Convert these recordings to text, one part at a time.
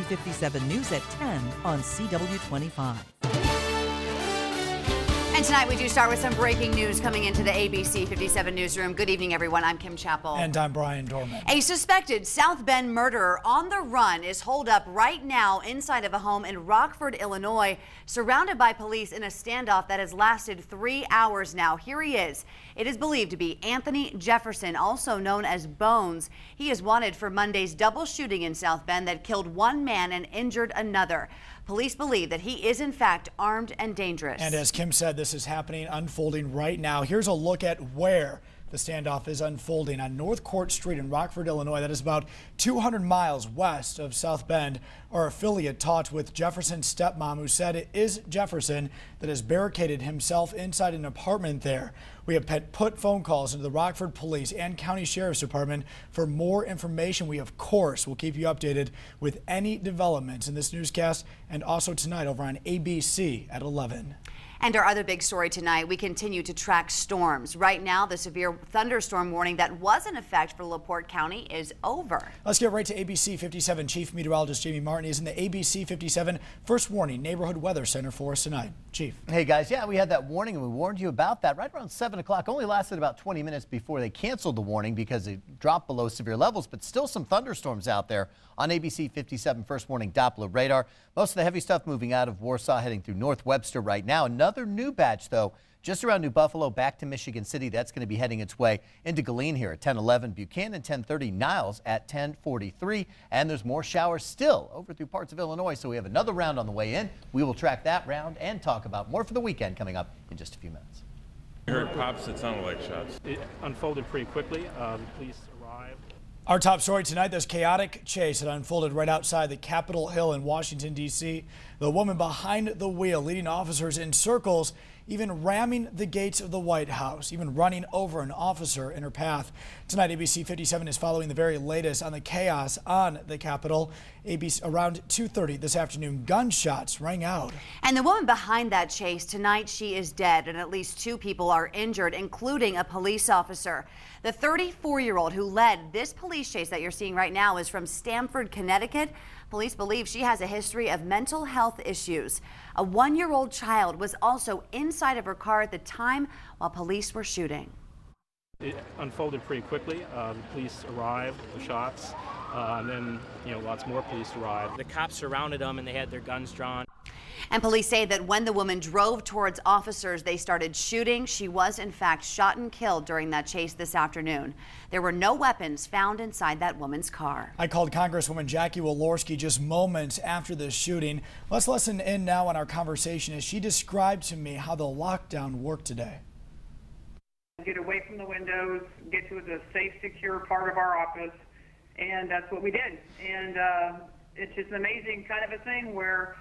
57 News at 10 on CW25. And tonight we do start with some breaking news coming into the ABC 57 newsroom. Good evening, everyone. I'm Kim Chappell. And I'm Brian Dorman. A suspected South Bend murderer on the run is holed up right now inside of a home in Rockford, Illinois, surrounded by police in a standoff that has lasted 3 hours now. Here he is. It is believed to be Anthony Jefferson, also known as Bones. He is wanted for Monday's double shooting in South Bend that killed one man and injured another. Police believe that he is in fact armed and dangerous. And as Kim said, this is unfolding right now. Here's a look at where the standoff is unfolding on North Court Street in Rockford, Illinois. That is about 200 miles west of South Bend. Our affiliate talked with Jefferson's stepmom, who said it is Jefferson that has barricaded himself inside an apartment there. We have put phone calls into the Rockford Police and County Sheriff's Department for more information. We, of course, will keep you updated with any developments in this newscast and also tonight over on ABC at 11. And our other big story tonight, we continue to track storms. Right now, the severe thunderstorm warning that was in effect for LaPorte County is over. Let's get right to ABC 57. Chief Meteorologist Jamie Martin is in the ABC 57 First Warning Neighborhood Weather Center for us tonight. Chief. Hey guys, yeah, we had that warning and we warned you about that right around 7 o'clock. Only lasted about 20 minutes before they canceled the warning because it dropped below severe levels, but still some thunderstorms out there on ABC 57 First Warning Doppler radar. Most of the heavy stuff moving out of Warsaw heading through North Webster right now. Another new batch, though, just around New Buffalo back to Michigan City. That's going to be heading its way into Galene here at 10:11, Buchanan 10:30, Niles at 10:43, and there's more showers still over through parts of Illinois. So we have another round on the way in. We will track that round and talk about more for the weekend coming up in just a few minutes. I heard pops that sounded like shots. It unfolded pretty quickly. Police arrived. Our top story tonight, this chaotic chase that unfolded right outside the Capitol Hill in Washington, D.C. The woman behind the wheel leading officers in circles, even ramming the gates of the White House, even running over an officer in her path. Tonight, ABC 57 is following the very latest on the chaos on the Capitol. ABC around 2:30 this afternoon, gunshots rang out. And the woman behind that chase, tonight she is dead and at least 2 people are injured, including a police officer. The 34-year-old who led this police chase that you're seeing right now is from Stamford, Connecticut. Police believe she has a history of mental health issues. A 1-year-old child was also inside of her car at the time while police were shooting. It unfolded pretty quickly. The police arrived, the shots, and then lots more police arrived. The cops surrounded them and they had their guns drawn. And police say that when the woman drove towards officers, they started shooting. She was in fact shot and killed during that chase this afternoon. There were no weapons found inside that woman's car. I called Congresswoman Jackie Walorski just moments after the shooting. Let's listen in now on our conversation as she described to me how the lockdown worked today. Get away from the windows, get to the safe, secure part of our office, and that's what we did. And it's just an amazing kind of a thing where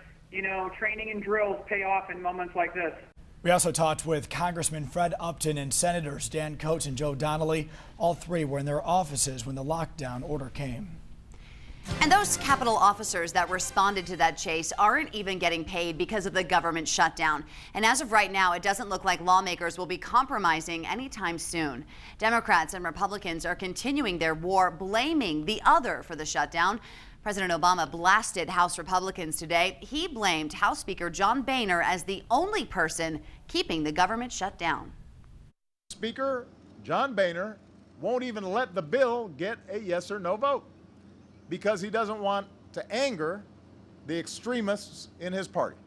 training and drills pay off in moments like this. We also talked with Congressman Fred Upton and Senators Dan Coates and Joe Donnelly. All 3 were in their offices when the lockdown order came. And those Capitol officers that responded to that chase aren't even getting paid because of the government shutdown. And as of right now, it doesn't look like lawmakers will be compromising anytime soon. Democrats and Republicans are continuing their war, blaming the other for the shutdown. President Obama blasted House Republicans today. He blamed House Speaker John Boehner as the only person keeping the government shut down. Speaker John Boehner won't even let the bill get a yes or no vote because he doesn't want to anger the extremists in his party.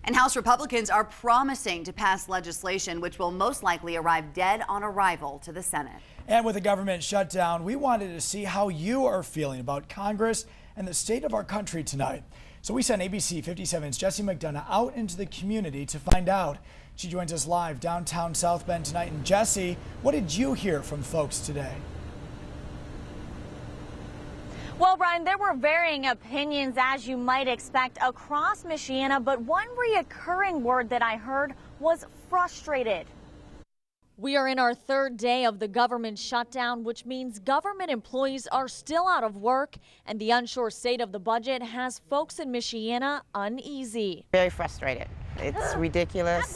And House Republicans are promising to pass legislation which will most likely arrive dead on arrival to the Senate. And with the government shutdown, we wanted to see how you are feeling about Congress and the state of our country tonight. So we sent ABC 57's Jessie McDonough out into the community to find out. She joins us live downtown South Bend tonight. And Jessie, what did you hear from folks today? Well, Brian, there were varying opinions, as you might expect, across Michiana, but one reoccurring word that I heard was frustrated. We are in our 3rd day of the government shutdown, which means government employees are still out of work, and the unsure state of the budget has folks in Michiana uneasy. Very frustrated. It's ridiculous.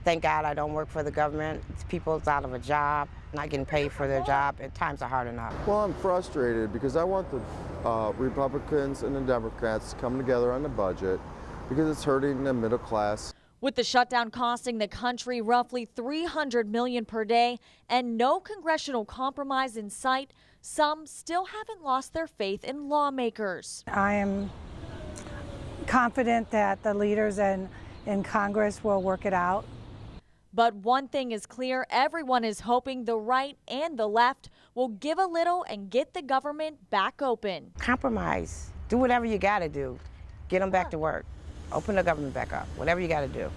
Thank God I don't work for the government. People's out of a job, not getting paid for their job, and times are hard enough. Well, I'm frustrated because I want the Republicans and the Democrats to come together on the budget because it's hurting the middle class. With the shutdown costing the country roughly $300 million per day and no congressional compromise in sight, some still haven't lost their faith in lawmakers. I am confident that the leaders in Congress will work it out. But one thing is clear, everyone is hoping the right and the left will give a little and get the government back open. Compromise. Do whatever you got to do. Get them back to work. Open the government back up. Whatever you got to do.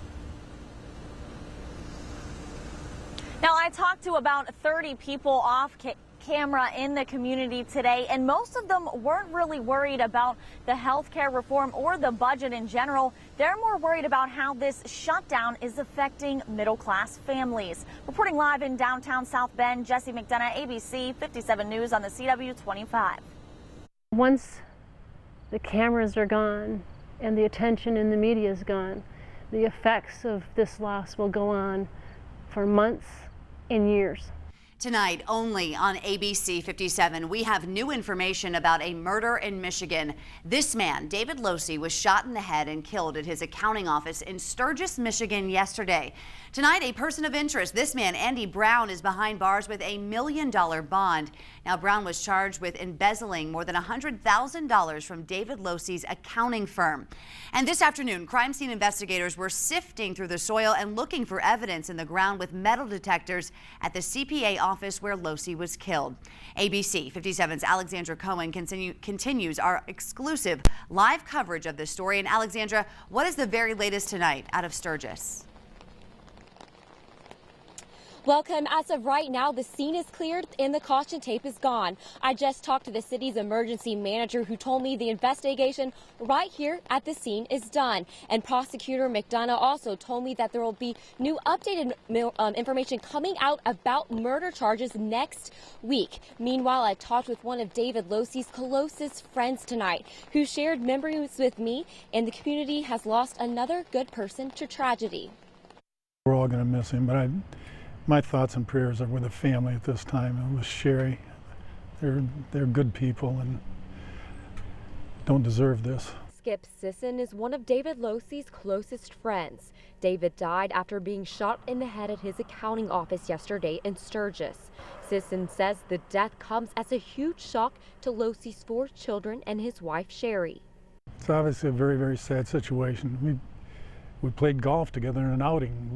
Now, I talked to about 30 people off camera in the community today, and most of them weren't really worried about the health care reform or the budget in general. They're more worried about how this shutdown is affecting middle-class families. Reporting live in downtown South Bend, Jesse McDonough, ABC 57 News on the CW25. Once the cameras are gone and the attention in the media is gone, the effects of this loss will go on for months and years. Tonight, only on ABC 57, we have new information about a murder in Michigan. This man, David Losey, was shot in the head and killed at his accounting office in Sturgis, Michigan yesterday. Tonight, a person of interest, this man, Andy Brown, is behind bars with a $1 million bond. Now, Brown was charged with embezzling more than $100,000 from David Losey's accounting firm. And this afternoon, crime scene investigators were sifting through the soil and looking for evidence in the ground with metal detectors at the CPA office where Losey was killed. ABC 57's Alexandra Cohen continues our exclusive live coverage of this story. And Alexandra, what is the very latest tonight out of Sturgis? Welcome. As of right now, the scene is cleared and the caution tape is gone. I just talked to the city's emergency manager who told me the investigation right here at the scene is done. And Prosecutor McDonough also told me that there will be new updated information coming out about murder charges next week. Meanwhile, I talked with one of David Losey's closest friends tonight who shared memories with me, and the community has lost another good person to tragedy. We're all going to miss him, but my thoughts and prayers are with the family at this time and with Sherry. They're good people and don't deserve this. Skip Sisson is one of David Losey's closest friends. David died after being shot in the head at his accounting office yesterday in Sturgis. Sisson says the death comes as a huge shock to Losey's 4 children and his wife Sherry. It's obviously a very, very sad situation. We played golf together in an outing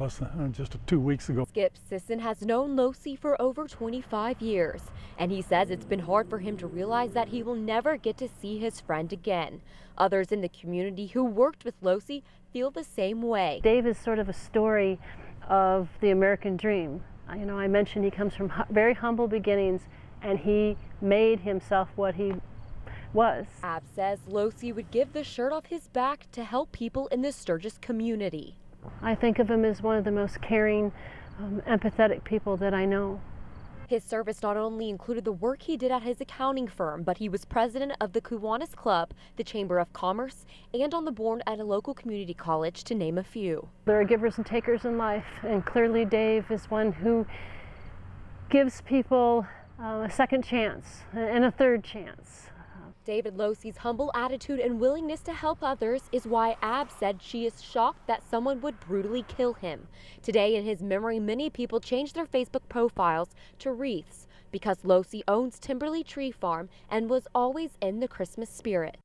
just 2 weeks ago. Skip Sisson has known Losey for over 25 years, and he says it's been hard for him to realize that he will never get to see his friend again. Others in the community who worked with Losey feel the same way. Dave is sort of a story of the American dream. You know, I mentioned he comes from very humble beginnings, and he made himself what he was. Ab says Losey would give the shirt off his back to help people in the Sturgis community. I think of him as one of the most caring, empathetic people that I know. His service not only included the work he did at his accounting firm, but he was president of the Kiwanis Club, the Chamber of Commerce, and on the board at a local community college, to name a few. There are givers and takers in life, and clearly Dave is one who gives people a second chance and a third chance. David Losey's humble attitude and willingness to help others is why Ab said she is shocked that someone would brutally kill him. Today, in his memory, many people changed their Facebook profiles to wreaths because Losey owns Timberley Tree Farm and was always in the Christmas spirit.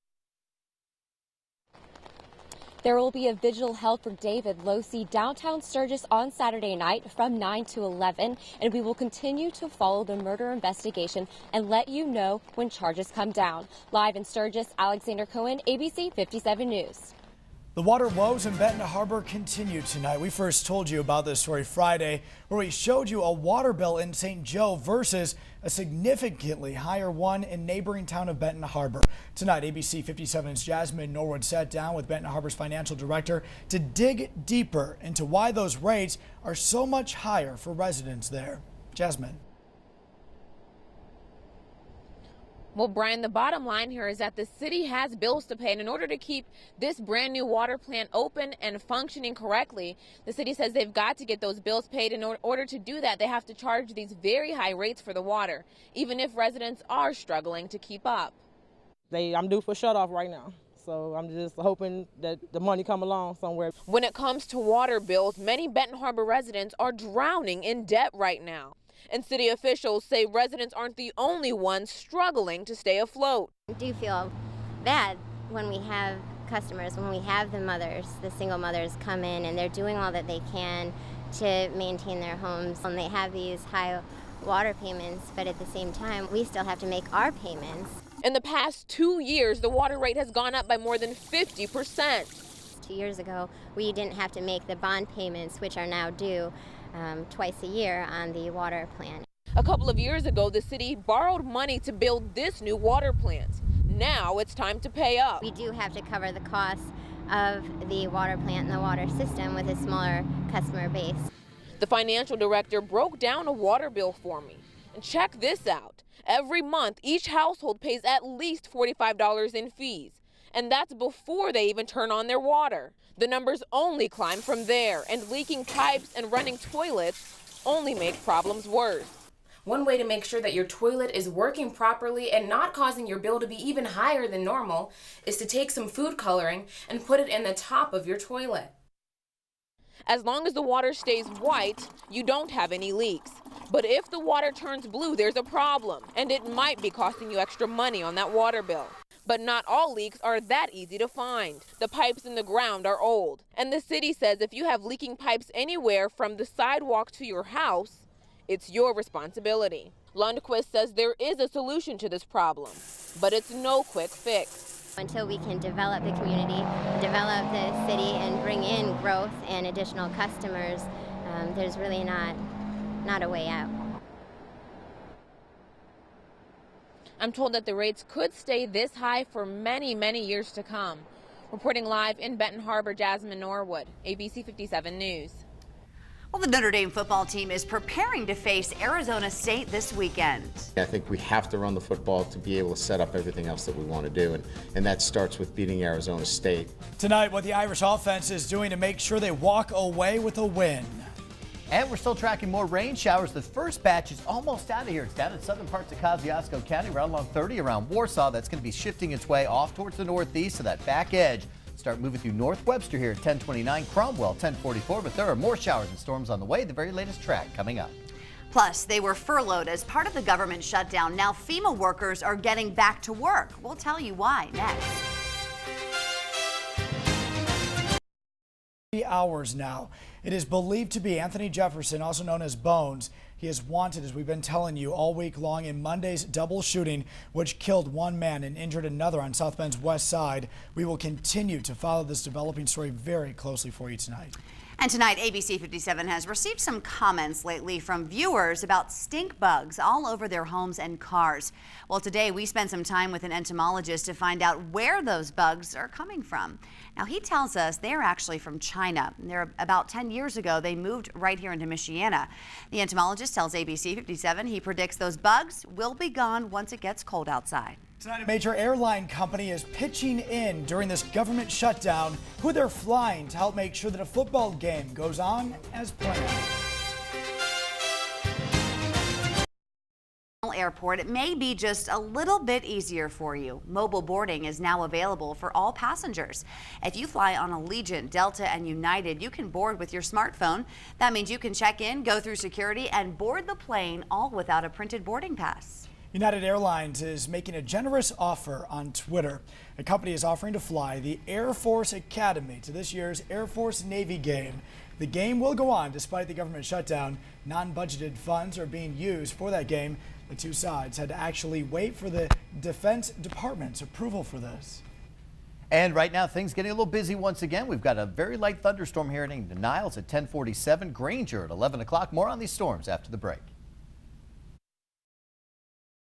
There will be a vigil held for David Losey downtown Sturgis on Saturday night from 9 to 11, and we will continue to follow the murder investigation and let you know when charges come down. Live in Sturgis, Alexander Cohen, ABC 57 News. The water woes in Benton Harbor continue tonight. We first told you about this story Friday, where we showed you a water bill in St. Joe versus a significantly higher one in neighboring town of Benton Harbor. Tonight, ABC 57's Jasmine Norwood sat down with Benton Harbor's financial director to dig deeper into why those rates are so much higher for residents there. Jasmine. Well, Brian, the bottom line here is that the city has bills to pay, and in order to keep this brand new water plant open and functioning correctly, the city says they've got to get those bills paid. In order to do that, they have to charge these very high rates for the water, even if residents are struggling to keep up. I'm due for shut off right now, so I'm just hoping that the money come along somewhere. When it comes to water bills, many Benton Harbor residents are drowning in debt right now. And city officials say residents aren't the only ones struggling to stay afloat. I do feel bad when we have customers, when we have the mothers, the single mothers come in and they're doing all that they can to maintain their homes. And they have these high water payments, but at the same time, we still have to make our payments. In the past 2 years, the water rate has gone up by more than 50%. 2 years ago, we didn't have to make the bond payments, which are now due twice a year on the water plant. A couple of years ago, the city borrowed money to build this new water plant. Now it's time to pay up. We do have to cover the costs of the water plant and the water system with a smaller customer base. The financial director broke down a water bill for me. And check this out. Every month, each household pays at least $45 in fees. And that's before they even turn on their water. The numbers only climb from there, and leaking pipes and running toilets only make problems worse. One way to make sure that your toilet is working properly and not causing your bill to be even higher than normal is to take some food coloring and put it in the top of your toilet. As long as the water stays white, you don't have any leaks. But if the water turns blue, there's a problem, and it might be costing you extra money on that water bill. But not all leaks are that easy to find. The pipes in the ground are old, and the city says if you have leaking pipes anywhere from the sidewalk to your house, it's your responsibility. Lundquist says there is a solution to this problem, but it's no quick fix. Until we can develop the community, develop the city, and bring in growth and additional customers, there's really not a way out. I'm told that the rates could stay this high for many, many years to come. Reporting live in Benton Harbor, Jasmine Norwood, ABC 57 News. Well, the Notre Dame football team is preparing to face Arizona State this weekend. I think we have to run the football to be able to set up everything else that we want to do, and that starts with beating Arizona State. Tonight, what the Irish offense is doing to make sure they walk away with a win. And we're still tracking more rain showers. The first batch is almost out of here. It's down in southern parts of Kosciuszko County, right along 30 around Warsaw. That's going to be shifting its way off towards the northeast to that back edge. Start moving through North Webster here at 1029, Cromwell 1044. But there are more showers and storms on the way. The very latest track coming up. Plus, they were furloughed as part of the government shutdown. Now FEMA workers are getting back to work. We'll tell you why next. Hours now. It is believed to be Anthony Jefferson, also known as Bones. He is wanted, as we've been telling you, all week long in Monday's double shooting, which killed one man and injured another on South Bend's west side. We will continue to follow this developing story very closely for you tonight. And tonight, ABC57 has received some comments lately from viewers about stink bugs all over their homes and cars. Well, today we spent some time with an entomologist to find out where those bugs are coming from. Now, he tells us they're actually from China. They're about 10 years ago, they moved right here into Michiana. The entomologist tells ABC57 he predicts those bugs will be gone once it gets cold outside. Tonight, a major airline company is pitching in during this government shutdown who they're flying to help make sure that a football game goes on as planned. Airport, it may be just a little bit easier for you. Mobile boarding is now available for all passengers. If you fly on Allegiant, Delta, and United, you can board with your smartphone. That means you can check in, go through security, and board the plane all without a printed boarding pass. United Airlines is making a generous offer on Twitter. The company is offering to fly the Air Force Academy to this year's Air Force Navy game. The game will go on despite the government shutdown. Non-budgeted funds are being used for that game. The two sides had to actually wait for the Defense Department's approval for this. And right now, things getting a little busy once again. We've got a very light thunderstorm heading to Niles at 1047, Granger at 11 o'clock. More on these storms after the break.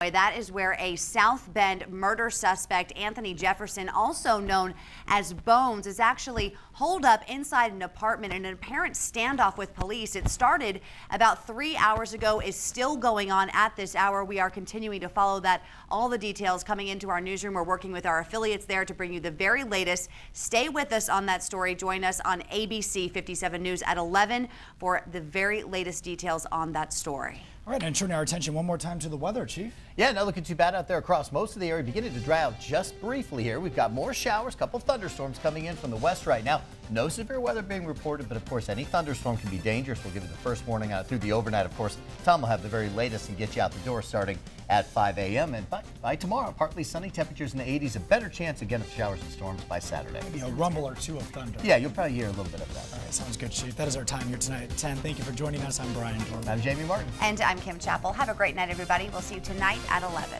That is where a South Bend murder suspect, Anthony Jefferson, also known as Bones, is actually holed up inside an apartment in an apparent standoff with police. It started about 3 hours ago, is still going on at this hour. We are continuing to follow that. All the details coming into our newsroom. We're working with our affiliates there to bring you the very latest. Stay with us on that story. Join us on ABC 57 News at 11 for the very latest details on that story. All right, and turning our attention one more time to the weather, Chief. Yeah, not looking too bad out there across most of the area. Beginning to dry out just briefly here. We've got more showers, couple thunderstorms coming in from the west right now. No severe weather being reported, but of course any thunderstorm can be dangerous. We'll give you the first warning through the overnight. Of course, Tom will have the very latest and get you out the door starting at 5 a.m. And by tomorrow, partly sunny, temperatures in the 80s. A better chance again of showers and storms by Saturday. Maybe a rumble or two of thunder. Yeah, you'll probably hear a little bit of that. All right, sounds good, Chief. That is our time here tonight at 10. Thank you for joining us. I'm Brian Dorman. I'm Jamie Martin. And I'm Kim Chappell. Have a great night, everybody. We'll see you tonight at 11.